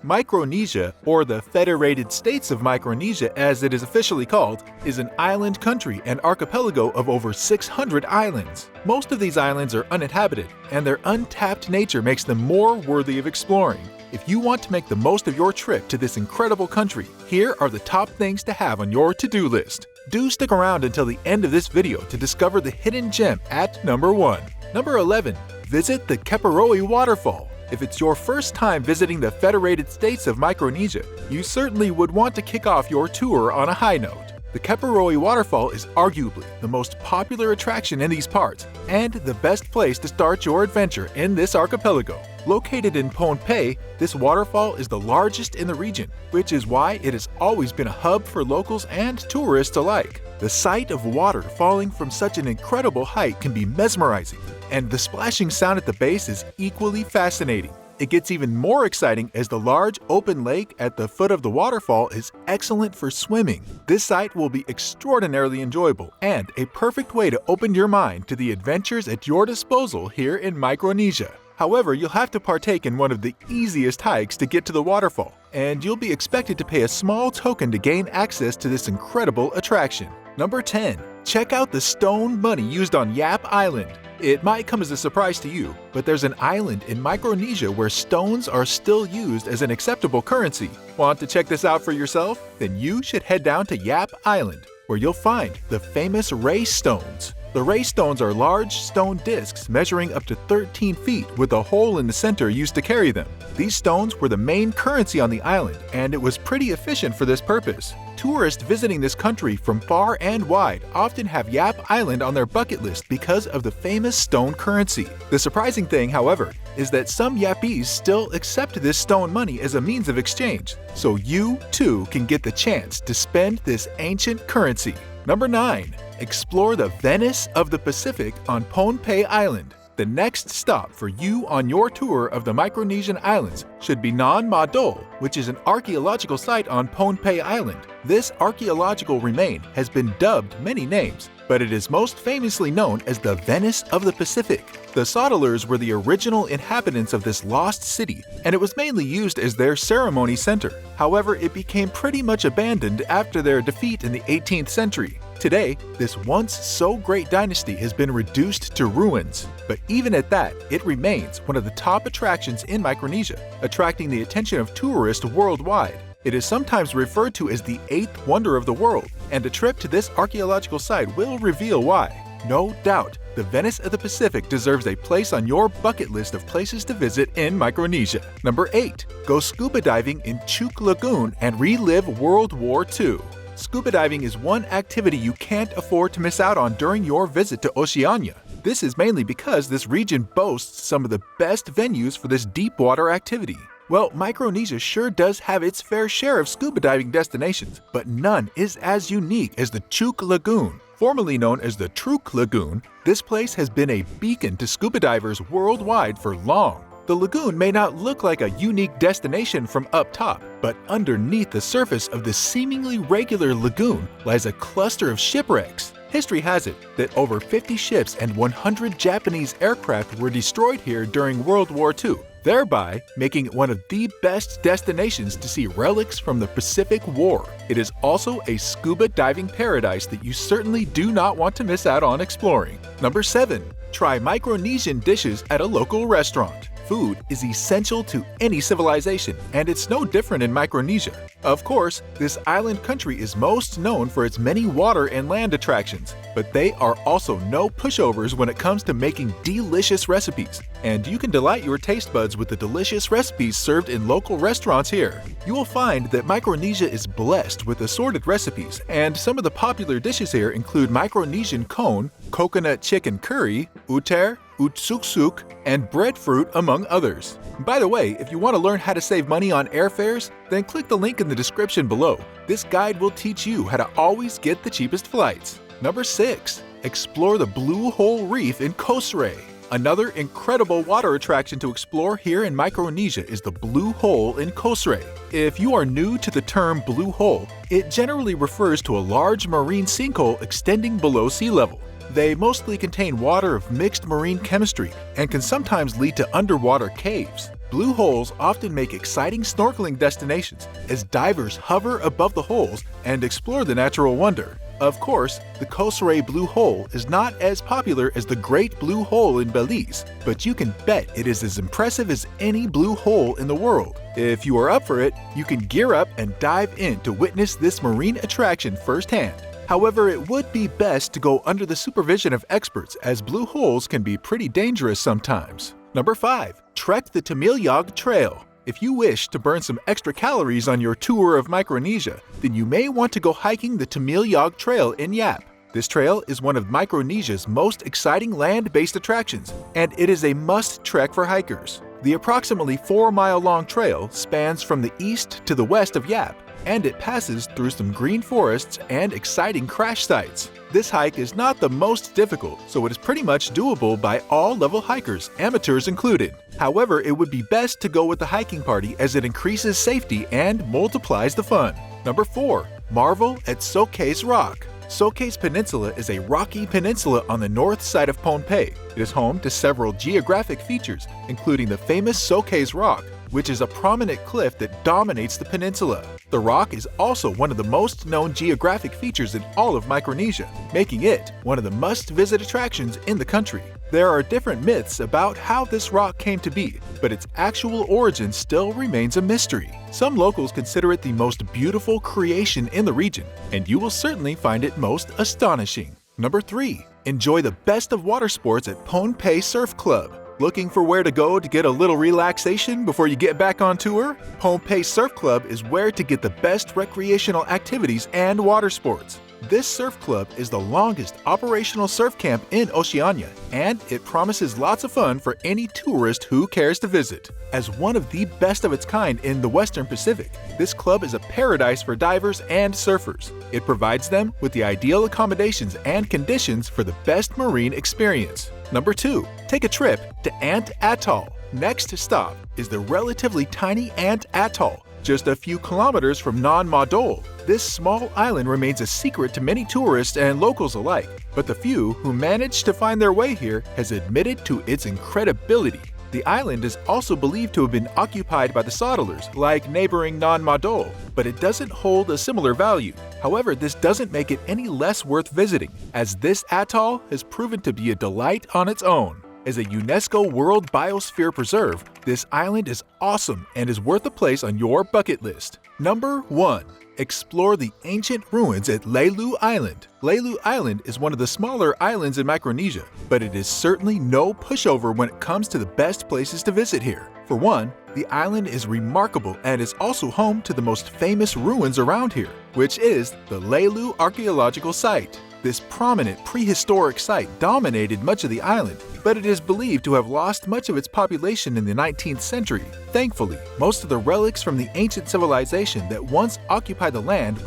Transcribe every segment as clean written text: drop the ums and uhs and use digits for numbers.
Micronesia, or the Federated States of Micronesia as it is officially called, is an island country and archipelago of over 600 islands. Most of these islands are uninhabited, and their untapped nature makes them more worthy of exploring. If you want to make the most of your trip to this incredible country, here are the top things to have on your to-do list. Do stick around until the end of this video to discover the hidden gem at number 1. Number 11. Visit the Keparoi Waterfall. If it's your first time visiting the Federated States of Micronesia, you certainly would want to kick off your tour on a high note. The Keparoi Waterfall is arguably the most popular attraction in these parts and the best place to start your adventure in this archipelago. Located in Pohnpei, this waterfall is the largest in the region, which is why it has always been a hub for locals and tourists alike. The sight of water falling from such an incredible height can be mesmerizing, and the splashing sound at the base is equally fascinating. It gets even more exciting as the large open lake at the foot of the waterfall is excellent for swimming. This sight will be extraordinarily enjoyable and a perfect way to open your mind to the adventures at your disposal here in Micronesia. However, you'll have to partake in one of the easiest hikes to get to the waterfall, and you'll be expected to pay a small token to gain access to this incredible attraction. Number 10. Check out the stone money used on Yap Island. It might come as a surprise to you, but there's an island in Micronesia where stones are still used as an acceptable currency. Want to check this out for yourself? Then you should head down to Yap Island, where you'll find the famous ray stones. The ray stones are large stone discs measuring up to 13 feet with a hole in the center used to carry them. These stones were the main currency on the island, and it was pretty efficient for this purpose. Tourists visiting this country from far and wide often have Yap Island on their bucket list because of the famous stone currency. The surprising thing, however, is that some Yapese still accept this stone money as a means of exchange, so you too can get the chance to spend this ancient currency. Number 9. Explore the Venice of the Pacific on Pohnpei Island. The next stop for you on your tour of the Micronesian islands should be Nan Madol, which is an archaeological site on Pohnpei Island. This archaeological remain has been dubbed many names, but it is most famously known as the Venice of the Pacific. The Saudeleurs were the original inhabitants of this lost city, and it was mainly used as their ceremony center. However, it became pretty much abandoned after their defeat in the 18th century. Today, this once so great dynasty has been reduced to ruins, but even at that, it remains one of the top attractions in Micronesia, attracting the attention of tourists worldwide. It is sometimes referred to as the 8th wonder of the world, and a trip to this archaeological site will reveal why. No doubt, the Venice of the Pacific deserves a place on your bucket list of places to visit in Micronesia. Number 8. Go scuba diving in Chuuk Lagoon and relive World War II. Scuba diving is one activity you can't afford to miss out on during your visit to Oceania. This is mainly because this region boasts some of the best venues for this deep water activity. Well, Micronesia sure does have its fair share of scuba diving destinations, but none is as unique as the Chuuk Lagoon. Formerly known as the Truk Lagoon, this place has been a beacon to scuba divers worldwide for long. The lagoon may not look like a unique destination from up top, but underneath the surface of this seemingly regular lagoon lies a cluster of shipwrecks. History has it that over 50 ships and 100 Japanese aircraft were destroyed here during World War II, thereby making it one of the best destinations to see relics from the Pacific War. It is also a scuba diving paradise that you certainly do not want to miss out on exploring. Number 7. Try Micronesian dishes at a local restaurant. Food is essential to any civilization, and it's no different in Micronesia. Of course, this island country is most known for its many water and land attractions, but they are also no pushovers when it comes to making delicious recipes, and you can delight your taste buds with the delicious recipes served in local restaurants here. You will find that Micronesia is blessed with assorted recipes, and some of the popular dishes here include Micronesian cone, coconut chicken curry, uter, utsuksuk, and breadfruit, among others. By the way, if you want to learn how to save money on airfares, then click the link in the description below. This guide will teach you how to always get the cheapest flights. Number 6. Explore the Blue Hole Reef in Keparoi. Another incredible water attraction to explore here in Micronesia is the Blue Hole in Keparoi. If you are new to the term blue hole, it generally refers to a large marine sinkhole extending below sea level. They mostly contain water of mixed marine chemistry and can sometimes lead to underwater caves. Blue holes often make exciting snorkeling destinations as divers hover above the holes and explore the natural wonder. Of course, the Keparoi Blue Hole is not as popular as the Great Blue Hole in Belize, but you can bet it is as impressive as any blue hole in the world. If you are up for it, you can gear up and dive in to witness this marine attraction firsthand. However, it would be best to go under the supervision of experts as blue holes can be pretty dangerous sometimes. Number 5. Trek the Tamilyog Trail. If you wish to burn some extra calories on your tour of Micronesia, then you may want to go hiking the Tamilyog Trail in Yap. This trail is one of Micronesia's most exciting land-based attractions, and it is a must-trek for hikers. The approximately 4-mile-long trail spans from the east to the west of Yap, and it passes through some green forests and exciting crash sites. This hike is not the most difficult, so it is pretty much doable by all level hikers, amateurs included. However, it would be best to go with the hiking party as it increases safety and multiplies the fun. Number 4. Marvel at Saudeleur Rock. Saudeleur Peninsula is a rocky peninsula on the north side of Pohnpei. It is home to several geographic features, including the famous Saudeleur Rock, which is a prominent cliff that dominates the peninsula. The rock is also one of the most known geographic features in all of Micronesia, making it one of the must-visit attractions in the country. There are different myths about how this rock came to be, but its actual origin still remains a mystery. Some locals consider it the most beautiful creation in the region, and you will certainly find it most astonishing. Number 3. Enjoy the best of water sports at Pohnpei Surf Club. Looking for where to go to get a little relaxation before you get back on tour? Pohnpei Surf Club is where to get the best recreational activities and water sports. This surf club is the longest operational surf camp in Oceania, and it promises lots of fun for any tourist who cares to visit. As one of the best of its kind in the Western Pacific, this club is a paradise for divers and surfers. It provides them with the ideal accommodations and conditions for the best marine experience. Number 2. Take a trip to Ant Atoll. Next stop is the relatively tiny Ant Atoll, just a few kilometers from Nan Madol. This small island remains a secret to many tourists and locals alike, but the few who managed to find their way here has admitted to its incredibility. The island is also believed to have been occupied by the Saudeleurs, like neighboring Nan Madol, but it doesn't hold a similar value. However, this doesn't make it any less worth visiting, as this atoll has proven to be a delight on its own. As a UNESCO World Biosphere Preserve, this island is awesome and is worth a place on your bucket list. Number 1. Explore the ancient ruins at Lagoon Island. Lagoon Island is one of the smaller islands in Micronesia, but it is certainly no pushover when it comes to the best places to visit here. For one, the island is remarkable and is also home to the most famous ruins around here, which is the Lagoon Archaeological Site. This prominent prehistoric site dominated much of the island, but it is believed to have lost much of its population in the 19th century. Thankfully, most of the relics from the ancient civilization that once occupied the land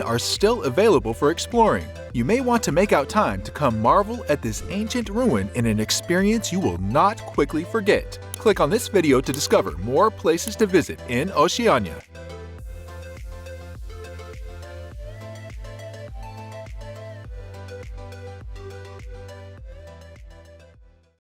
are still available for exploring. You may want to make out time to come marvel at this ancient ruin in an experience you will not quickly forget. Click on this video to discover more places to visit in Oceania.